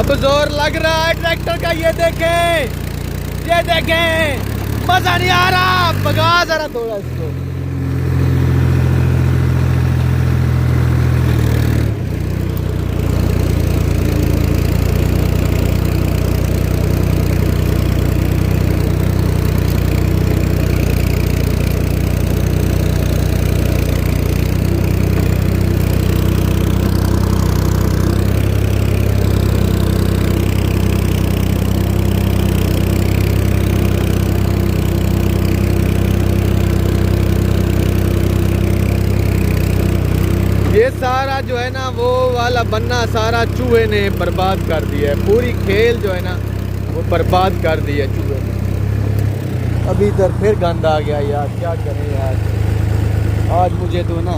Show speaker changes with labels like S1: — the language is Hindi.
S1: अब जोर लग रहा है ट्रैक्टर का। ये देखें, ये देखें, मजा नहीं आ रहा। भगा जरा थोड़ा इसको। ये सारा जो है ना वो वाला बन्ना सारा चूहे ने बर्बाद कर दिया है। पूरी खेल जो है ना वो बर्बाद कर दी है चूहे ने। अभी इधर फिर गंद आ गया यार, क्या करें यार। आज मुझे तो ना